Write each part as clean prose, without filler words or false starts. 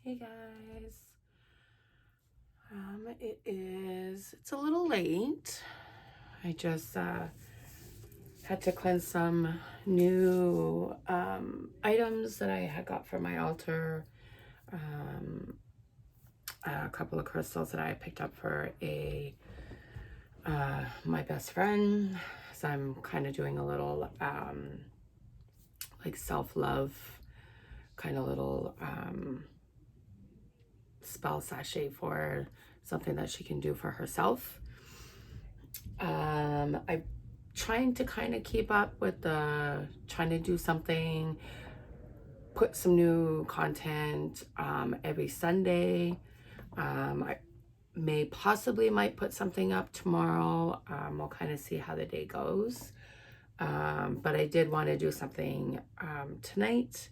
Hey guys. It's a little late. I just had to cleanse some new items that I had got for my altar. Um, a couple of crystals that I picked up for my best friend. So I'm kind of doing a little like self-love kind of little spell sachet for something that she can do for herself. I'm trying to kind of keep up with trying to do something, put some new content every Sunday. I might put something up tomorrow. We'll kind of see how the day goes. But I did want to do something tonight,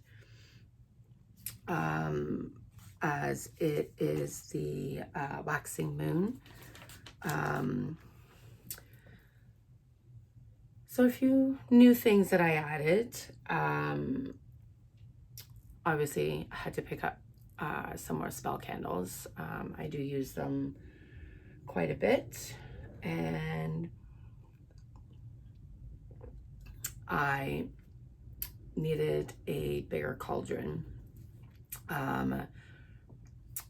as it is the waxing moon. So a few new things that I added. Obviously, I had to pick up some more spell candles. I do use them quite a bit. And I needed a bigger cauldron.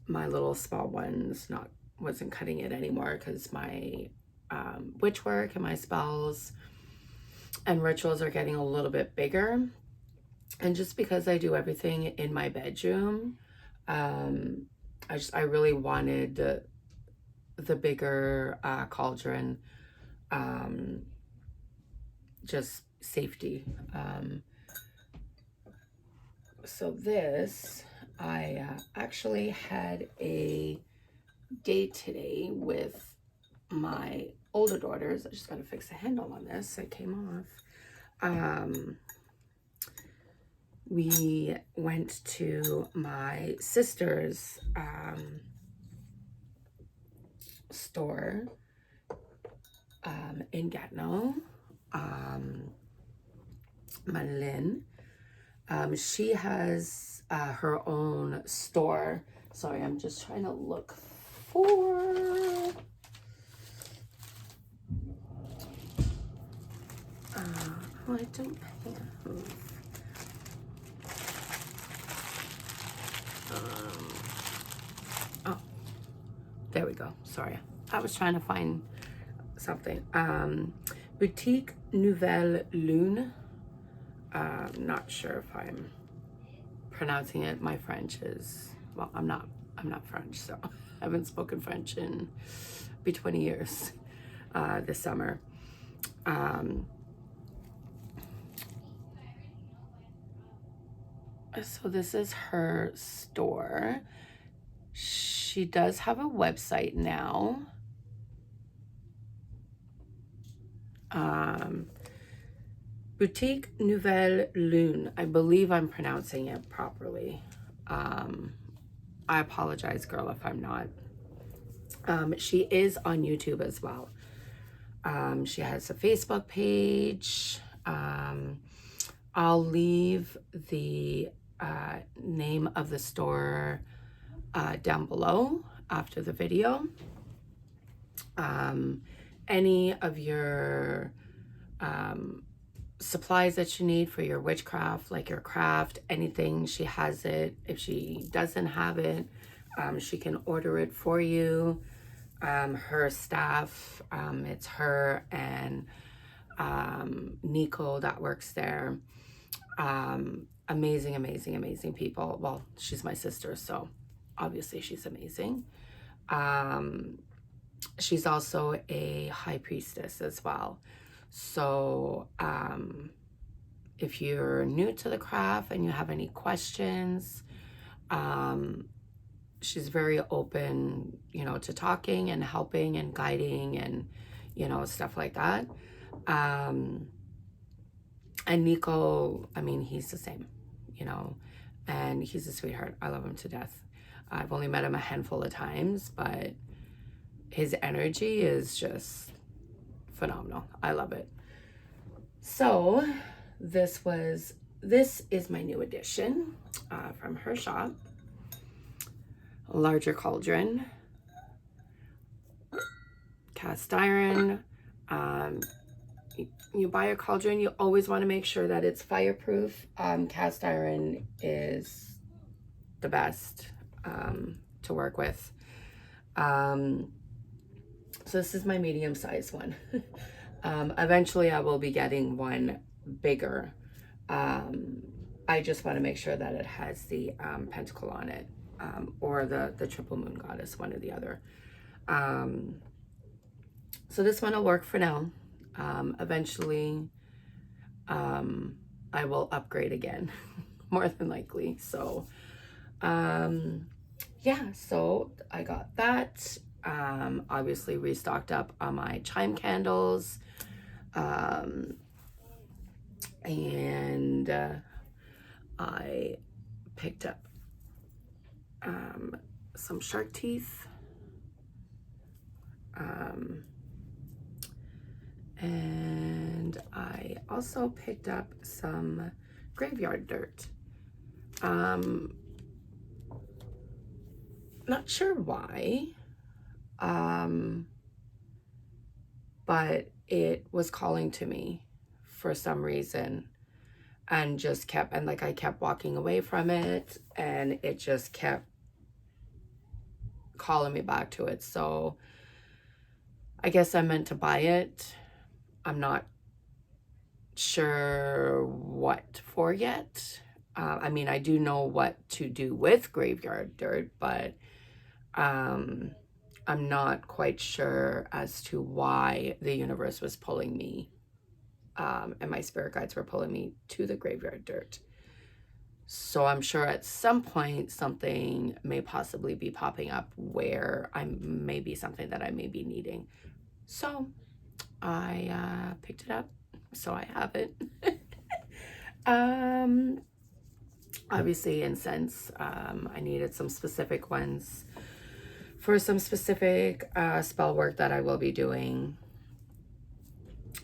My little small one's wasn't cutting it anymore because my witch work and my spells and rituals are getting a little bit bigger. And just because I do everything in my bedroom, I really wanted the bigger cauldron, just safety. So this, I actually had a date today with my older daughters. I just got to fix the handle on this. It came off. We went to my sister's store in Gatineau, Nouvelle-Lune. She has her own store. Sorry, I'm just trying to look for... I don't have... oh, there we go. Sorry. I was trying to find something. Boutique Nouvelle-Lune. Not sure if I'm pronouncing it. My French is, well, I'm not French, so I haven't spoken French in be 20 years this summer. So this is her store. She does have a website now. Boutique Nouvelle-Lune. I believe I'm pronouncing it properly. I apologize, girl, if I'm not. She is on YouTube as well. She has a Facebook page. I'll leave the name of the store down below after the video. Any of your supplies that you need for your witchcraft, like your craft, anything, she has it. If she doesn't have it, she can order it for you. Her staff, it's her and Nico that works there. Amazing people. Well, she's my sister, so obviously she's amazing. She's also a high priestess as well. So if you're new to the craft and you have any questions, she's very open, to talking and helping and guiding and, stuff like that. And Nico, I mean, he's the same, and he's a sweetheart. I love him to death. I've only met him a handful of times, but his energy is just phenomenal. I love it. So this is my new addition from her shop. larger cauldron, cast iron. You buy a cauldron, you always want to make sure that it's fireproof. Cast iron is the best to work with. So this is my medium-sized one. Eventually I will be getting one bigger. I just want to make sure that it has the pentacle on it, or the triple moon goddess, one or the other. So this one will work for now. Eventually I will upgrade again, more than likely. So yeah, so I got that. Obviously restocked up on my chime candles. And I picked up some shark teeth. And I also picked up some graveyard dirt. Not sure why, but it was calling to me for some reason, and just kept, and like I kept walking away from it, and it just kept calling me back to it. So I guess I meant to buy it. I'm not sure what for yet. I mean, I do know what to do with graveyard dirt, but I'm not quite sure as to why the universe was pulling me, and my spirit guides were pulling me to the graveyard dirt. So I'm sure at some point something may possibly be popping up where I may be something that I may be needing. So I picked it up, so I have it. Obviously incense. I needed some specific ones for some specific spell work that I will be doing.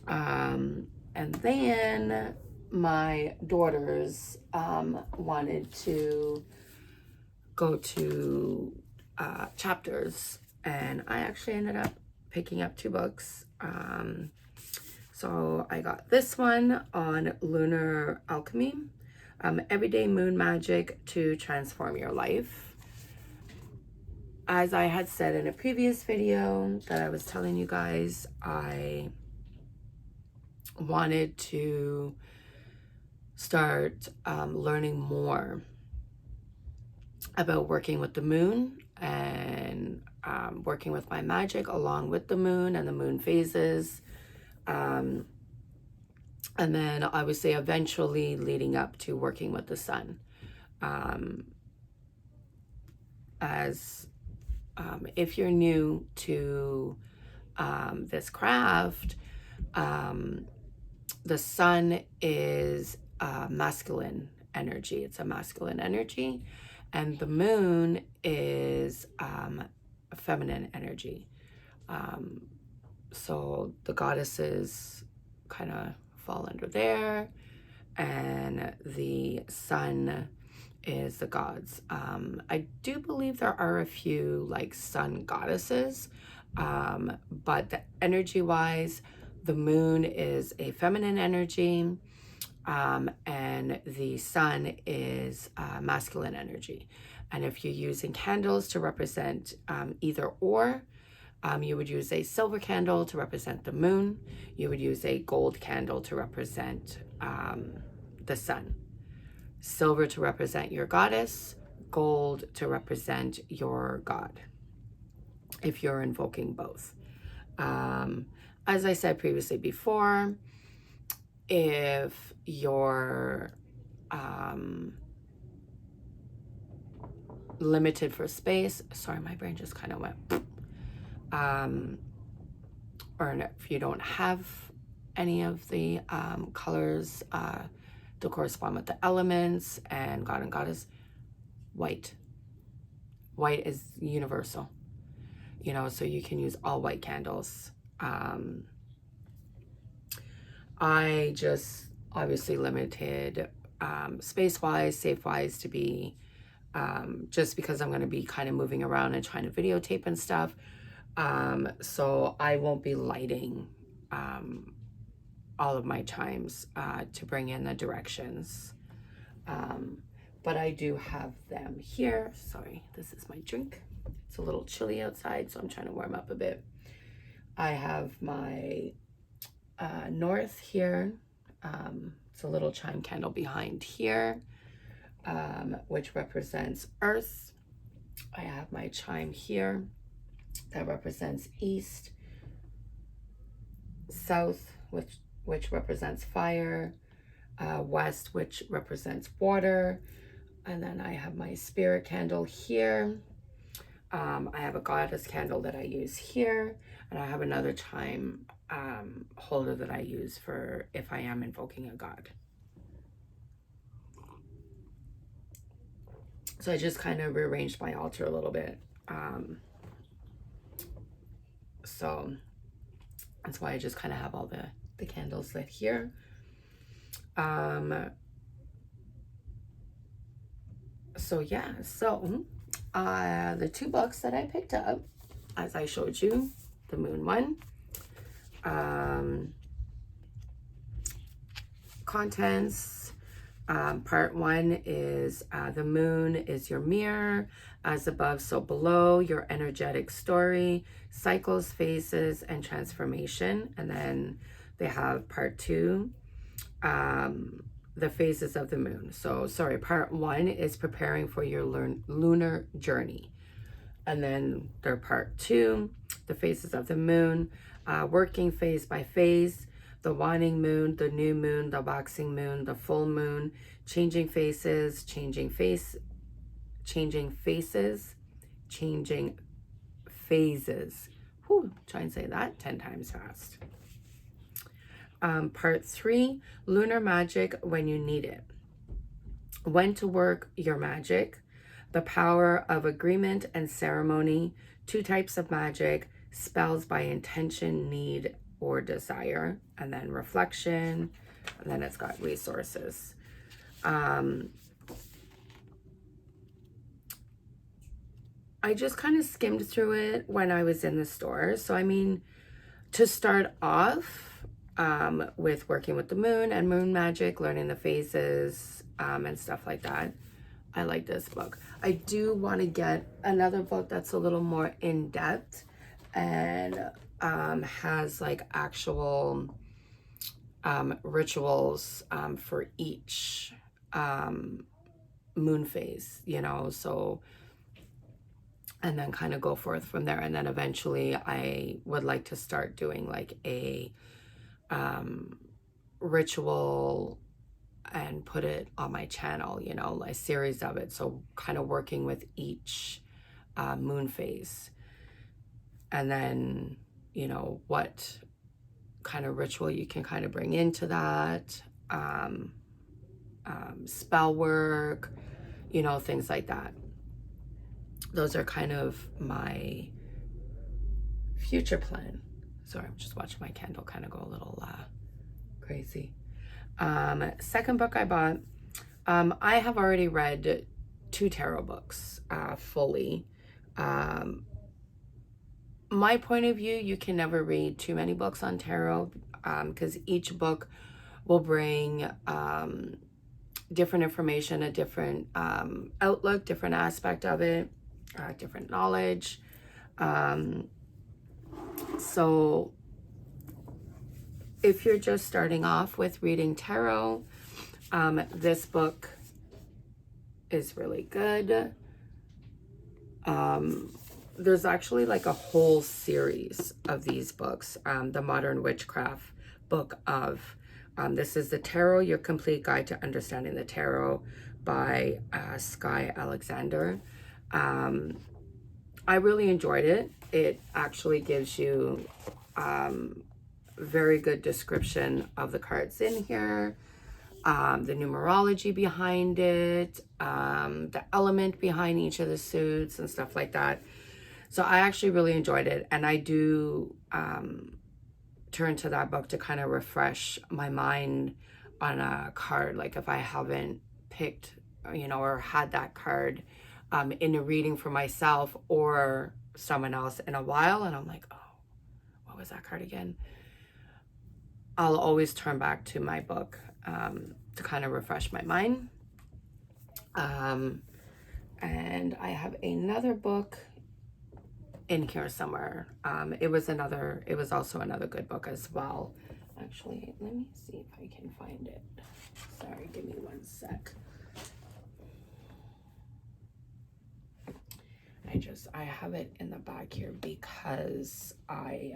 And then my daughters wanted to go to chapters, and I actually ended up picking up 2 books. So I got this one on lunar alchemy, everyday moon magic to transform your life. As I had said in a previous video that I was telling you guys, I wanted to start learning more about working with the moon, and working with my magic along with the moon and the moon phases. And then obviously eventually leading up to working with the sun. If you're new to this craft, the sun is masculine energy. It's a masculine energy, and the moon is a feminine energy. So the goddesses kind of fall under there, and the sun is the gods. I do believe there are a few like sun goddesses, but the energy wise, the moon is a feminine energy, and the sun is masculine energy. And if you're using candles to represent either or, you would use a silver candle to represent the moon. You would use a gold candle to represent the sun. Silver to represent your goddess, gold to represent your god, if you're invoking both. As I said previously before, if you're limited for space, sorry, my brain just kind of went, or if you don't have any of the colors to correspond with the elements and god and goddess, white is universal, you know, so you can use all white candles. I just obviously limited space wise, safe wise, to be just because I'm going to be kind of moving around and trying to videotape and stuff. So I won't be lighting all of my chimes to bring in the directions. But I do have them here. Sorry, this is my drink. It's a little chilly outside, so I'm trying to warm up a bit. I have my north here. It's a little chime candle behind here, which represents earth. I have my chime here that represents east, south, which represents fire, west, which represents water, and then I have my spirit candle here. I have a goddess candle that I use here, and I have another chime holder that I use for if I am invoking a god. So I just kind of rearranged my altar a little bit. So that's why I just kind of have all the candles lit here. So yeah, so the two books that I picked up, as I showed you, the moon one, contents, part one is the moon is your mirror, as above so below, your energetic story, cycles, phases, and transformation. And then they have part two, the phases of the moon. So sorry, part one is preparing for your lunar journey. And then their part two, the phases of the moon, working phase by phase, the waning moon, the new moon, the waxing moon, the full moon, changing faces, changing faces, changing phases. Whew, try and say that 10 times fast. Part three, lunar magic when you need it. When to work your magic, the power of agreement and ceremony, two types of magic, spells by intention, need, or desire, and then reflection, and then it's got resources. I just kind of skimmed through it when I was in the store. So I mean, to start off, with working with the moon and moon magic, learning the phases, and stuff like that, I like this book. I do want to get another book that's a little more in-depth and has like actual rituals for each moon phase, you know, so, and then kind of go forth from there. And then eventually I would like to start doing like a ritual and put it on my channel, you know, a series of it. So kind of working with each moon phase, and then, you know, what kind of ritual you can kind of bring into that, spell work, you know, things like that. Those are kind of my future plan. Sorry, I'm just watching my candle kind of go a little crazy. Second book I bought, I have already read 2 tarot books fully. My point of view, you can never read too many books on tarot because each book will bring different information, a different outlook, different aspect of it, different knowledge. So if you're just starting off with reading tarot, this book is really good. There's actually like a whole series of these books. The Modern Witchcraft book of, this is the Tarot, Your Complete Guide to Understanding the Tarot by Sky Alexander. I really enjoyed it. It actually gives you very good description of the cards in here, the numerology behind it, the element behind each of the suits and stuff like that. So I actually really enjoyed it, and I do turn to that book to kind of refresh my mind on a card, like if I haven't picked, you know, or had that card in a reading for myself or someone else in a while, and I'm like, oh, what was that card again? I'll always turn back to my book to kind of refresh my mind. And I have another book in here somewhere. It was also another good book as well. Actually, let me see if I can find it. Sorry, give me one sec. I have it in the back here because I've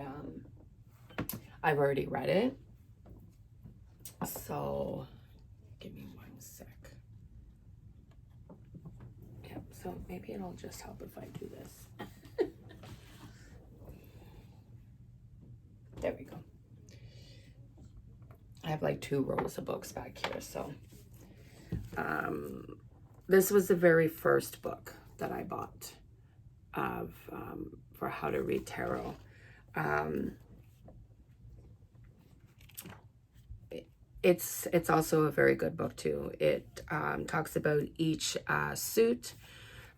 already read it. So give me one sec. Yep, so maybe it'll just help if I do this. There we go. I have like 2 rows of books back here. So this was the very first book that I bought of for how to read tarot. It's also a very good book too. It talks about each suit,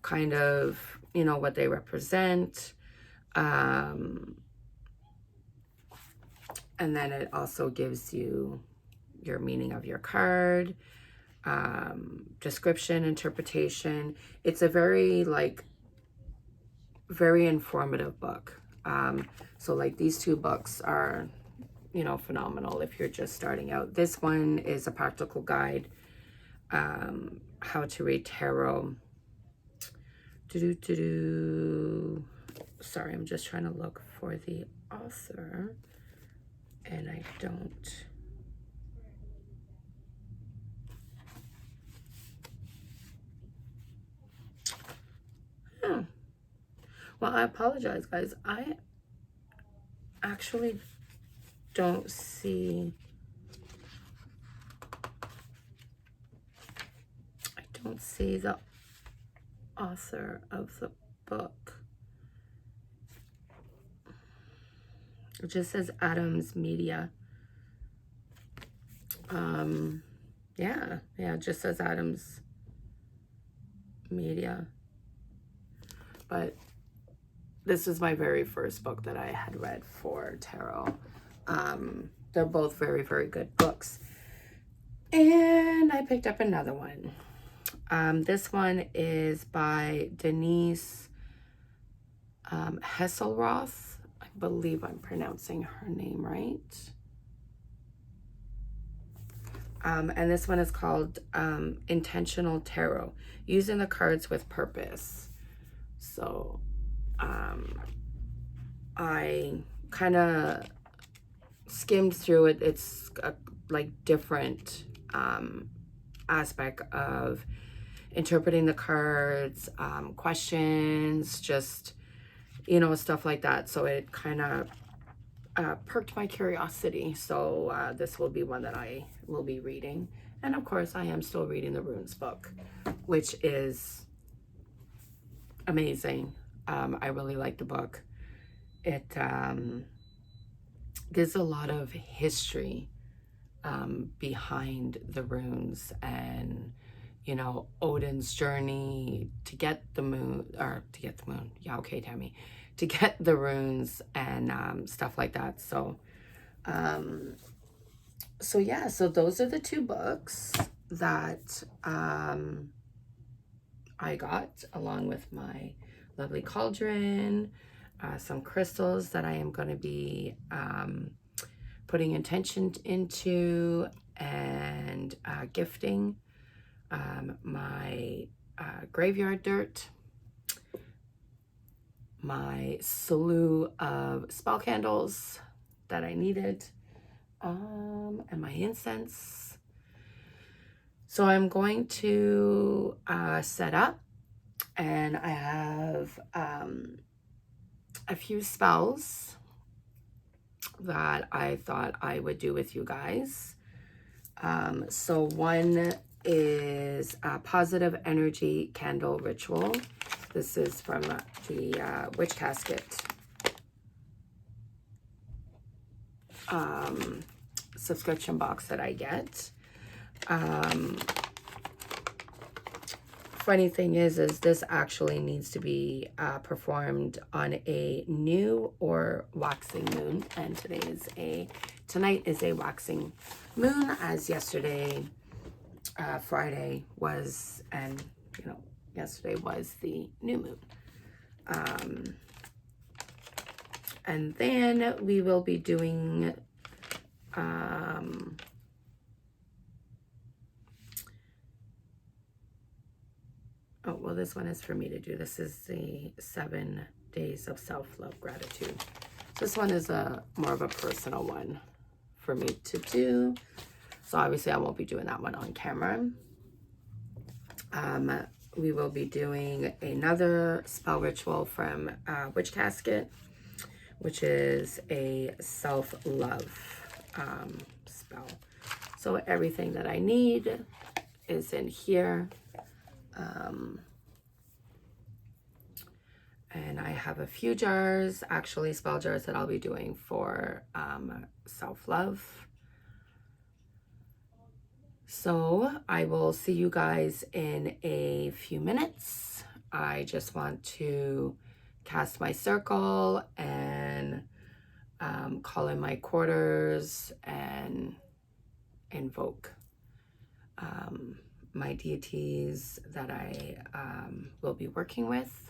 kind of, you know, what they represent. And then it also gives you your meaning of your card, description, interpretation. It's a very informative book. So like these 2 books are, you know, phenomenal if you're just starting out. This one is a practical guide, how to read tarot. Sorry, I'm just trying to look for the author, and I don't. Well, I apologize, guys. I actually don't see the author of the book. It just says Adams Media. Yeah, it just says Adams Media. But this is my very first book that I had read for tarot. They're both very, very good books. And I picked up another one. This one is by Denise Hesselroth. I believe I'm pronouncing her name right. And this one is called Intentional Tarot, Using the Cards with Purpose. So I kind of skimmed through it. It's a different aspect of interpreting the cards, questions, just, you know, stuff like that. So it kind of perked my curiosity. So this will be one that I will be reading. And of course, I am still reading the Runes book, which is amazing. I really like the book. It gives a lot of history behind the runes, and, you know, Odin's journey to get the moon. Yeah, okay, Tammy. To get the runes and stuff like that. So, yeah, so those are the 2 books that I got, along with my lovely cauldron, some crystals that I am going to be putting intention into, and gifting, my graveyard dirt, my slew of spell candles that I needed, and my incense. So I'm going to set up, and I have a few spells that I thought I would do with you guys. So one is a positive energy candle ritual. This is from the Witch Casket subscription box that I get. funny thing is this actually needs to be performed on a new or waxing moon, and tonight is a waxing moon, as yesterday, Friday was, and yesterday was the new moon. And then we will be doing oh, well, this one is for me to do. This is the 7 days of self-love gratitude. So this one is more of a personal one for me to do. So obviously I won't be doing that one on camera. We will be doing another spell ritual from Witch Casket, which is a self-love spell. So everything that I need is in here. And I have a few jars, actually spell jars, that I'll be doing for self-love. So I will see you guys in a few minutes. I just want to cast my circle and call in my quarters and invoke my deities that I will be working with.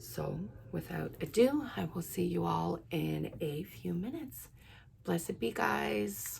So without ado, I will see you all in a few minutes. Blessed be, guys.